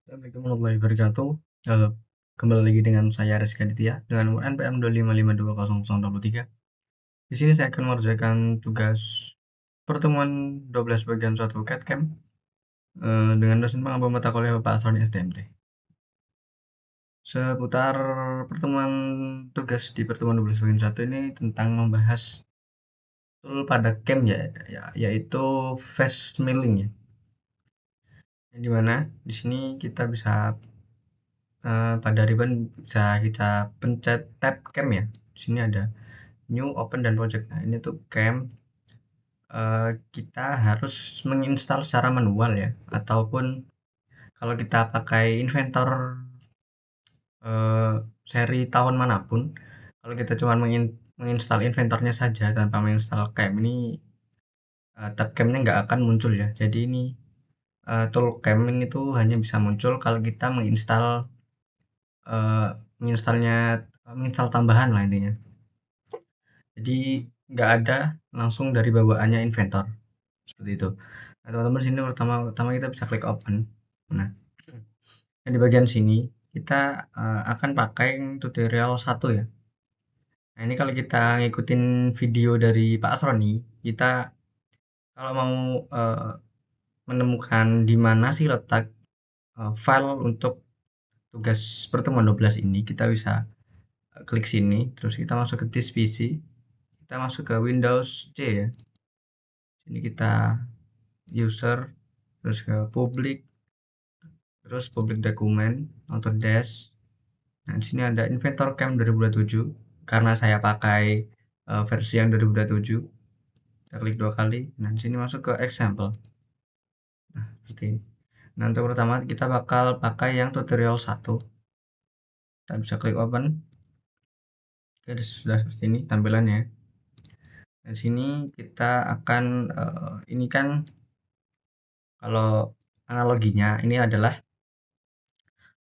Assalamualaikum warahmatullahi wabarakatuh. Kembali lagi dengan saya Rizky Aditya dengan nomor NPM 255220023. Di sini saya akan mengerjakan tugas pertemuan 12 bagian 1 CAT-CAM dengan dosen pengampu mata kuliah Bapak Asroni STMT. Seputar pertemuan tugas di pertemuan 12 bagian 1 ini tentang membahas tool pada CAM yaitu fast milling ya. Yang dimana di sini kita bisa pada ribbon bisa kita pencet tab cam ya. Di sini ada new, open, dan project. Nah, ini tuh cam kita harus menginstal secara manual ya, ataupun kalau kita pakai inventor seri tahun manapun, kalau kita cuma menginstal inventornya saja tanpa menginstal cam ini tab camnya nggak akan muncul ya. Jadi ini tool cam itu hanya bisa muncul kalau kita uh, menginstal tambahan lah intinya. Jadi nggak ada langsung dari bawaannya inventor seperti itu. Nah, teman-teman sini pertama kita bisa klik open. Nah, yang di bagian sini kita akan pakai tutorial 1 ya. Nah, ini kalau kita ngikutin video dari Pak Asroni, kita kalau mau menemukan di mana sih letak file untuk tugas pertemuan 12 ini, kita bisa klik sini, terus kita masuk ke this PC, kita masuk ke Windows C ya. Ini kita user, terus ke public, terus public dokumen, Autodesk. Nah, di sini ada Inventor Cam 2027. Karena saya pakai versi yang 2027, kita klik 2 kali. Nah, di sini masuk ke example. Nah, seperti ini. Nah, untuk pertama kita bakal pakai yang tutorial 1. Kita bisa klik open. Oke, sudah seperti ini tampilannya. Di sini kita akan ini kan kalau analoginya ini adalah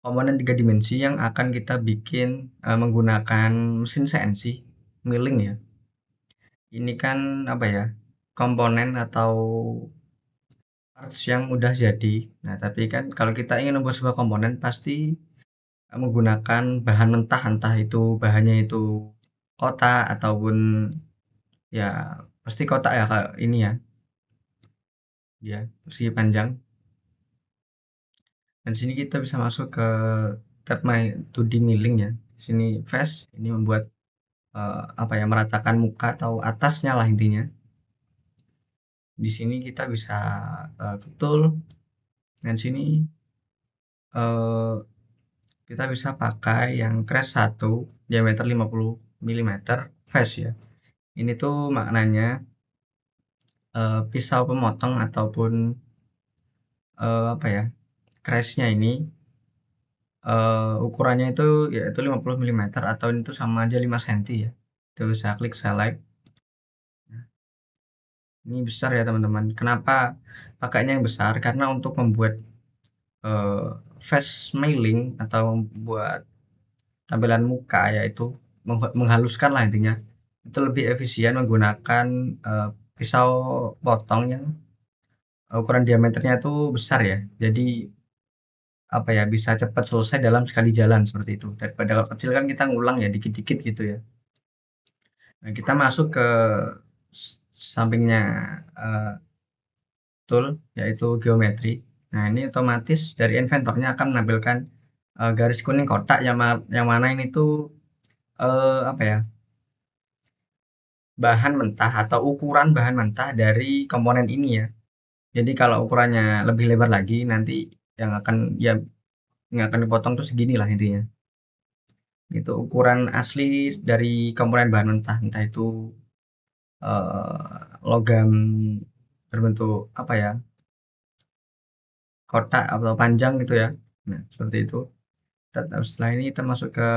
komponen 3 dimensi yang akan kita bikin menggunakan mesin CNC milling ya. Ini kan apa ya? Komponen atau parts yang udah jadi. Nah, tapi kan kalau kita ingin membuat sebuah komponen pasti menggunakan bahan mentah, entah itu bahannya itu kotak ataupun ya pasti kotak ya kayak ini ya. Ya, persegi panjang. Dan sini kita bisa masuk ke tab My 2D Milling ya. Di sini Fast ini membuat apa ya, meratakan muka atau atasnya lah intinya. Di sini kita bisa tool, dan sini eh, kita bisa pakai yang crash 1 diameter 50 mm fast ya. Ini tuh maknanya pisau pemotong ataupun apa ya, crashnya ini ukurannya itu yaitu 50 mm atau itu sama aja 5 cm ya. Kita bisa klik select. Ini besar ya teman-teman. Kenapa pakainya yang besar? Karena untuk membuat uh, face mailing atau membuat tampilan muka yaitu menghaluskan lah intinya, itu lebih efisien menggunakan pisau potong yang ukuran diameternya itu besar ya. Jadi apa ya, bisa cepat selesai dalam sekali jalan seperti itu. Daripada kalau kecil kan kita ngulang ya dikit-dikit gitu ya. Nah, kita masuk ke sampingnya uh, tool yaitu geometri. Nah, ini otomatis dari inventornya akan menampilkan garis kuning kotak yang mana ini tuh apa ya, bahan mentah atau ukuran bahan mentah dari komponen ini ya. Jadi kalau ukurannya lebih lebar lagi nanti yang akan ya yang akan dipotong tuh segini lah intinya. Itu ukuran asli dari komponen bahan mentah, entah itu logam berbentuk apa ya, kotak atau panjang gitu ya. Nah, seperti itu. Setelah ini kita masuk ke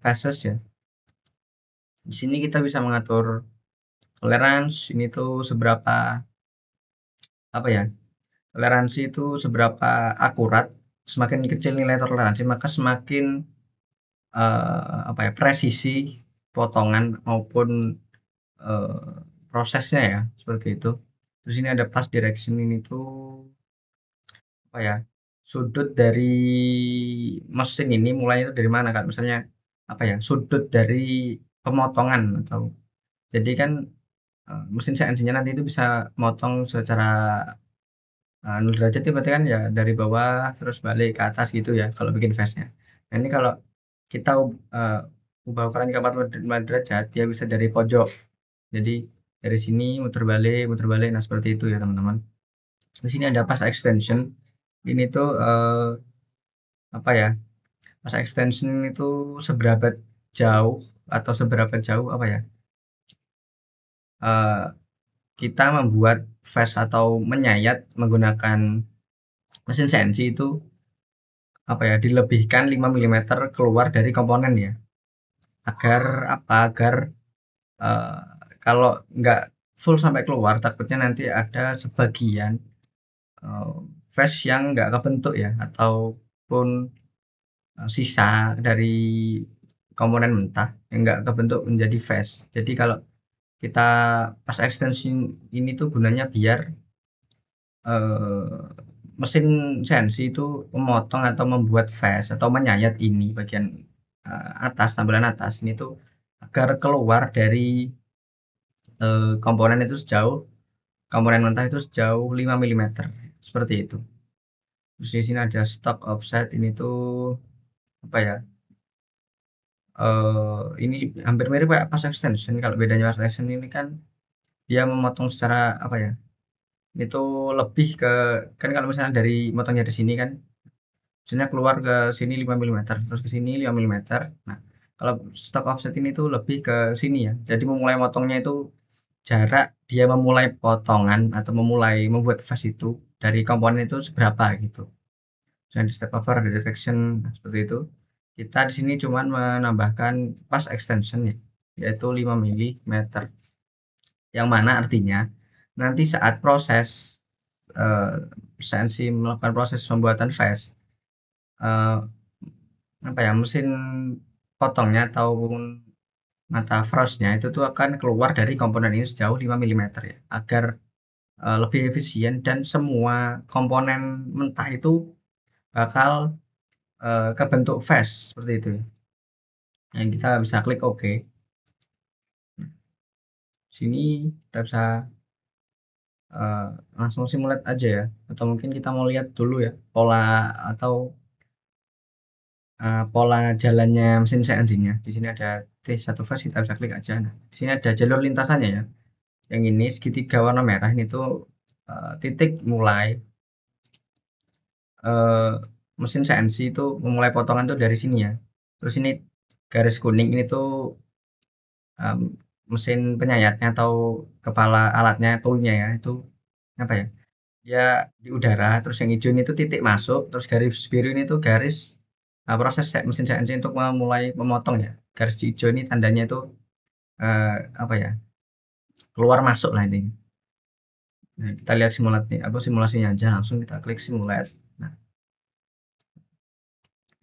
phases ya. Di sini kita bisa mengatur tolerance, ini tuh seberapa apa ya? Toleransi itu seberapa akurat. Semakin kecil nilai toleransi, maka semakin apa ya, presisi potongan maupun prosesnya ya, seperti itu. Terus ini ada path direction, ini tuh apa ya? sudut dari mesin ini mulai itu dari mana kan? Misalnya apa ya? Sudut dari pemotongan atau jadi kan mesin CNC-nya nanti itu bisa motong secara 0 derajat itu berarti kan ya dari bawah terus balik ke atas gitu ya kalau bikin face-nya. Nah, ini kalau kita ubah ukuran ke 45 derajat, dia bisa dari pojok. Jadi dari sini muter balik, nah seperti itu ya teman-teman. Di sini ada pas extension. Ini tuh apa ya? Pas extension itu seberapa jauh atau seberapa jauh apa ya? eh, kita membuat face atau menyayat menggunakan mesin CNC itu apa ya dilebihkan 5 milimeter keluar dari komponen ya agar apa agar eh, kalau nggak full sampai keluar takutnya nanti ada sebagian eh, face yang nggak kebentuk ya ataupun sisa dari komponen mentah yang nggak kebentuk menjadi face. Jadi kalau kita pas extension ini tuh gunanya biar mesin CNC itu memotong atau membuat face atau menyayat ini bagian atas, tampilan atas ini tuh agar keluar dari komponen itu sejauh komponen mentah itu sejauh 5 milimeter seperti itu. Terus di sini ada stock offset ini tuh apa ya? Ini hampir mirip kayak pas extension. Kalau bedanya pas extension ini kan dia memotong secara apa ya? Itu lebih ke kan kalau misalnya dari motongnya di sini kan misalnya keluar ke sini 5 milimeter terus ke sini 5 milimeter. Nah, kalau stock offset ini tuh lebih ke sini ya. Jadi memulai motongnya itu jarak dia memulai potongan atau memulai membuat face itu dari komponen itu seberapa gitu. Misalnya di step over ada direction nah, seperti itu. Kita di sini cuman menambahkan pas extension ya, yaitu 5 milimeter. Yang mana artinya nanti saat proses eh, CNC melakukan proses pembuatan face eh, apa ya mesin potongnya ataupun mata frostnya itu tuh akan keluar dari komponen ini sejauh 5 milimeter ya agar lebih efisien dan semua komponen mentah itu bakal kebentuk face seperti itu ya. Yang kita bisa klik OK. Sini kita bisa eh, langsung simulate aja ya atau mungkin kita mau lihat dulu ya pola atau pola jalannya mesin CNC-nya. Di sini ada T1 phase kita bisa klik aja. Nah, di sini ada jalur lintasannya ya. Yang ini segitiga warna merah ini tuh titik mulai eh, mesin CNC itu memulai potongan tuh dari sini ya. Terus ini garis kuning ini tuh em, mesin penyayatnya atau kepala alatnya, toolnya ya itu apa ya? Dia di udara. Terus yang hijau ini tuh titik masuk. Terus garis biru ini tuh garis proses mesin CNC untuk memulai memotong ya. Garis hijau ini tandanya itu apa ya? Keluar masuk lah intinya. Nah, kita lihat simulasinya aja langsung kita klik simulate. Nah,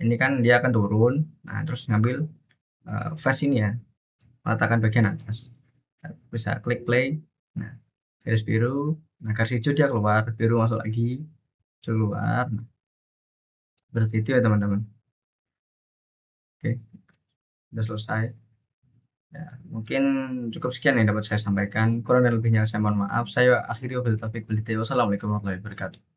ini kan dia akan turun. Nah, terus ngambil face ini ya, letakkan bagian atas. Kita bisa klik play. Nah, garis biru. Nah, garis hijau dia keluar, biru masuk lagi, hijau keluar. Nah, seperti itu ya teman-teman. Oke, sudah selesai. Ya, mungkin cukup sekian yang dapat saya sampaikan. Kurang dan lebihnya saya mohon maaf. Saya akhiri wabillahi taufiq wal hidayah. Wassalamualaikum warahmatullahi wabarakatuh.